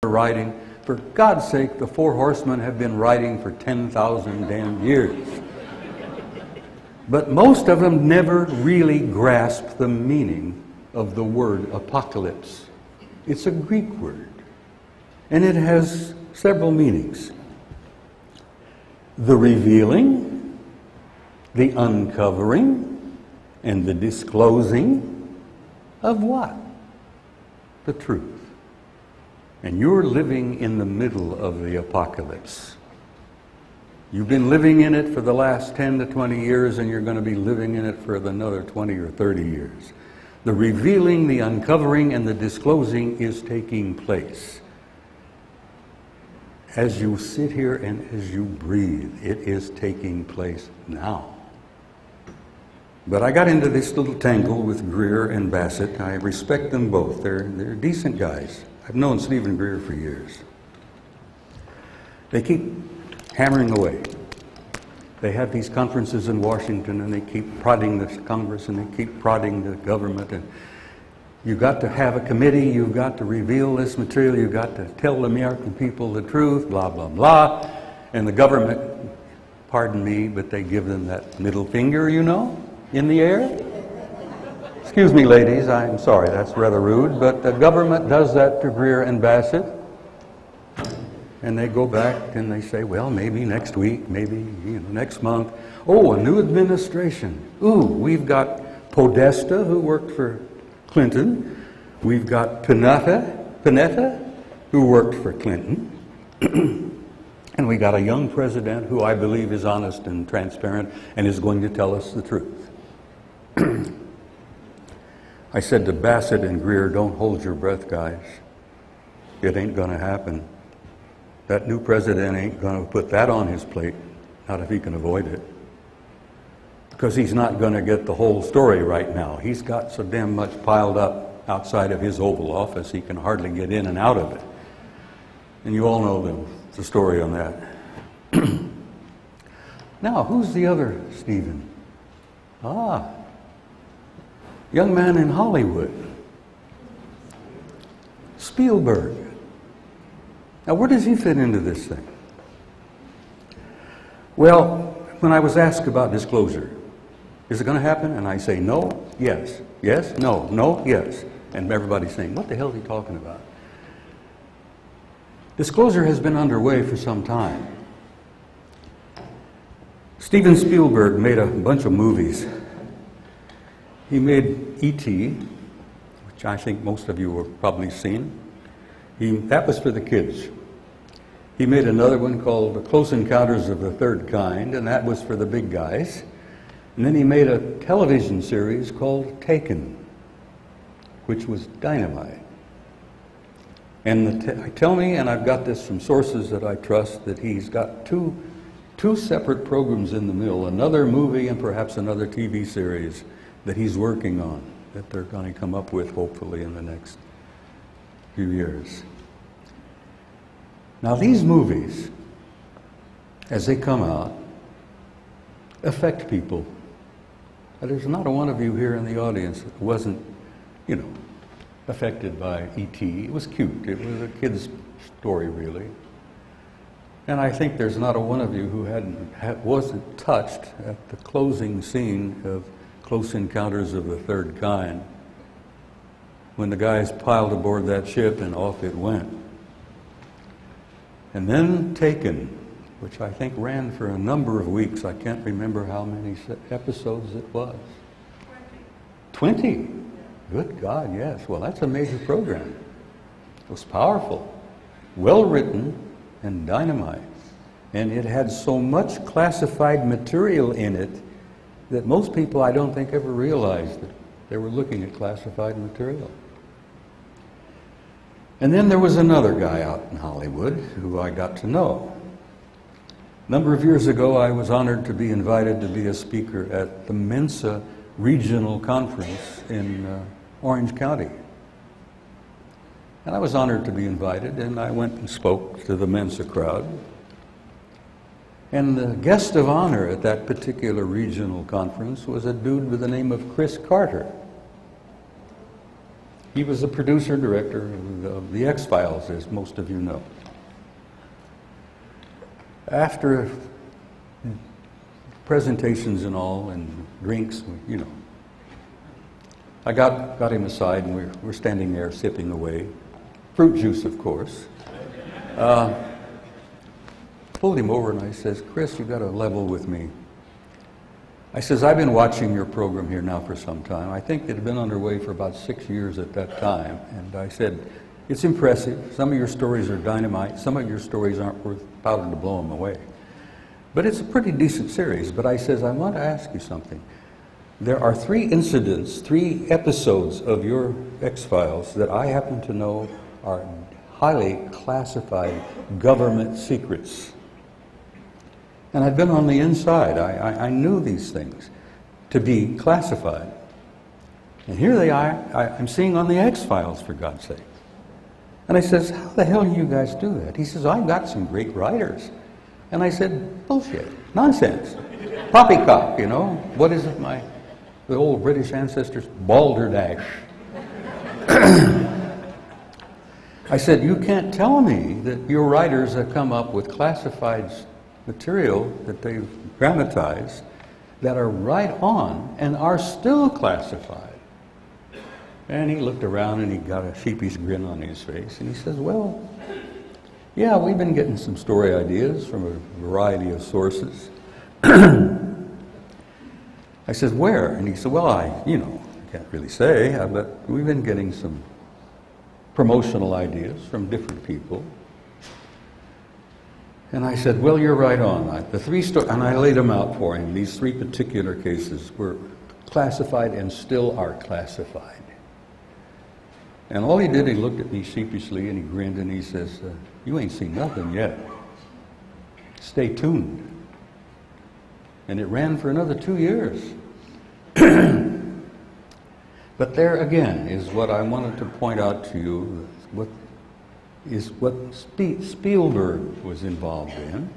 riding. For God's sake, the four horsemen have been riding for 10,000 damn years. But most of them never really grasp the meaning of the word apocalypse. It's a Greek word, and it has several meanings. The revealing, the uncovering, and the disclosing of what? The truth. And you're living in the middle of the apocalypse. You've been living in it for the last 10 to 20 years, and you're going to be living in it for another 20 or 30 years. The revealing, the uncovering, and the disclosing is taking place. As you sit here and as you breathe, it is taking place now. But I got into this little tangle with Greer and Bassett. I respect them both. They're decent guys. I've known Stephen Greer for years. They keep hammering away. They have these conferences in Washington, and they keep prodding the Congress, and they keep prodding the government. And you've got to have a committee, you've got to reveal this material, you've got to tell the American people the truth, blah, blah, blah. And the government, pardon me, but they give them that middle finger, you know, in the air. Excuse me, ladies, I'm sorry, that's rather rude, but the government does that to Greer and Bassett. And they go back and they say, well, maybe next week, maybe next month. Oh, a new administration. Ooh, we've got Podesta, who worked for Clinton. We've got Panetta, who worked for Clinton. And we got a young president who I believe is honest and transparent and is going to tell us the truth. I said to Bassett and Greer, don't hold your breath, guys. It ain't going to happen. That new president ain't going to put that on his plate, not if he can avoid it. Because he's not going to get the whole story right now. He's got so damn much piled up outside of his Oval Office, he can hardly get in and out of it. And you all know the story on that. Now, who's the other Stephen? Ah, young man in Hollywood. Spielberg. Now, where does he fit into this thing? Well, when I was asked about disclosure, is it going to happen? And I say no, yes, yes, no, no, yes. And everybody's saying, what the hell is he talking about? Disclosure has been underway for some time. Steven Spielberg made a bunch of movies. He made E.T., which I think most of you have probably seen. That was for the kids. He made another one called The Close Encounters of the Third Kind, and that was for the big guys. And then he made a television series called Taken, which was dynamite. And tell me, and I've got this from sources that I trust, that he's got two separate programs in the mill, another movie and perhaps another TV series that he's working on, that they're going to come up with hopefully in the next few years. Now these movies, as they come out, affect people. There's not a one of you here in the audience that wasn't, affected by E.T. It was cute. It was a kid's story, really. And I think there's not a one of you who wasn't touched at the closing scene of Close Encounters of the Third Kind, when the guys piled aboard that ship and off it went. And then Taken, which I think ran for a number of weeks. I can't remember how many episodes it was. 20? Good God, yes. Well, that's a major program. It was powerful, well written, and dynamite. And it had so much classified material in it that most people, I don't think, ever realized that they were looking at classified material. And then there was another guy out in Hollywood who I got to know. A number of years ago, I was honored to be invited to be a speaker at the Mensa Regional Conference in Orange County. And I was honored to be invited, and I went and spoke to the Mensa crowd. And the guest of honor at that particular regional conference was a dude with the name of Chris Carter. He was the producer director of the X-Files, as most of you know. After presentations and all, and drinks, you know, I got him aside, and we're standing there sipping away. Fruit juice, of course. Pulled him over and I says, "Chris, you've got to level with me." I says, "I've been watching your program here now for some time. I think it had been underway for about 6 years at that time." And I said, "It's impressive. Some of your stories are dynamite. Some of your stories aren't worth powder to blow them away. But it's a pretty decent series." But I says, "I want to ask you something. There are 3 incidents, 3 episodes of your X-Files that I happen to know are highly classified government secrets." And I've been on the inside. I knew these things to be classified. And here they are, I'm seeing on the X-Files, for God's sake. And I says, "How the hell do you guys do that?" He says, "I've got some great writers." And I said, "Bullshit, nonsense, poppycock, you know. What is it, the old British ancestors? Balderdash." I said, "You can't tell me that your writers have come up with classified material that they've dramatized that are right on and are still classified." And he looked around and he got a sheepish grin on his face and he says, "Well, yeah, we've been getting some story ideas from a variety of sources." I said, "Where?" And he said, "Well, I can't really say, but we've been getting some promotional ideas from different people." And I said, "Well, you're right on. And I laid them out for him. These 3 particular cases were classified and still are classified. And all he did, he looked at me sheepishly and he grinned and he says, "You ain't seen nothing yet. Stay tuned." And it ran for another 2 years. But there again is what I wanted to point out to you, what Spielberg was involved in,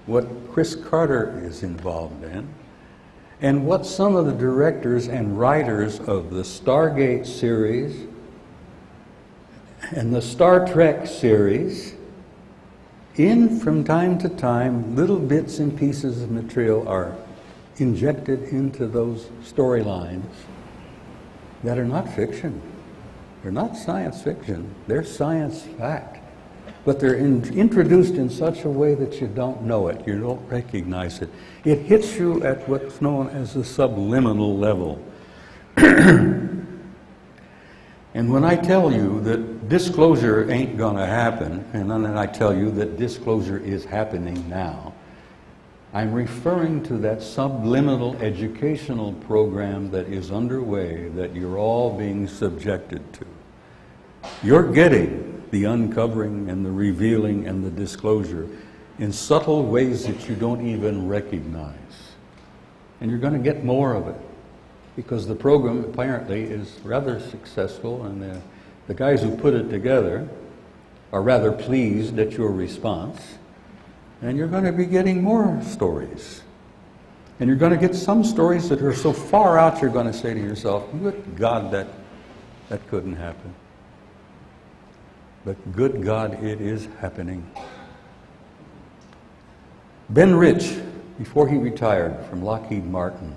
what Chris Carter is involved in, and what some of the directors and writers of the Stargate series and the Star Trek series, from time to time, little bits and pieces of material are injected into those storylines that are not fiction. They're not science fiction, they're science fact. But they're introduced in such a way that you don't know it, you don't recognize it. It hits you at what's known as the subliminal level. And when I tell you that disclosure ain't gonna happen, and then I tell you that disclosure is happening now, I'm referring to that subliminal educational program that is underway that you're all being subjected to. You're getting the uncovering and the revealing and the disclosure in subtle ways that you don't even recognize. And you're going to get more of it because the program apparently is rather successful, and the guys who put it together are rather pleased at your response. And you're going to be getting more stories. And you're going to get some stories that are so far out you're going to say to yourself, "Good God, that couldn't happen." But good God, it is happening. Ben Rich, before he retired from Lockheed Martin,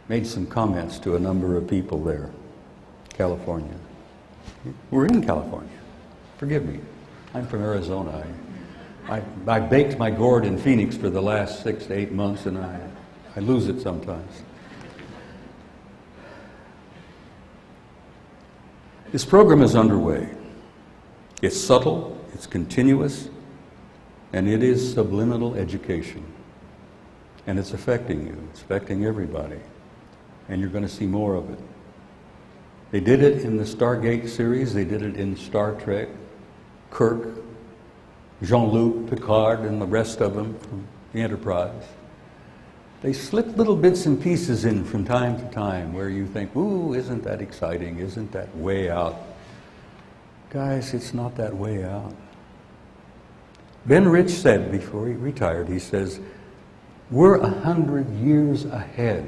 made some comments to a number of people there, California. We're in California. Forgive me. I'm from Arizona. I baked my gourd in Phoenix for the last 6 to 8 months, and I lose it sometimes. This program is underway. It's subtle, it's continuous, and it is subliminal education. And it's affecting you. It's affecting everybody. And you're going to see more of it. They did it in the Stargate series. They did it in Star Trek. Kirk, Jean-Luc Picard, and the rest of them from the Enterprise. They slip little bits and pieces in from time to time where you think, "Ooh, isn't that exciting? Isn't that way out?" Guys, it's not that way out. Ben Rich said before he retired, he says, "We're 100 years ahead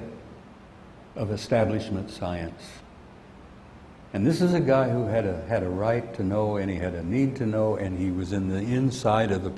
of establishment science." And this is a guy who had a right to know, and he had a need to know, and he was in the inside of the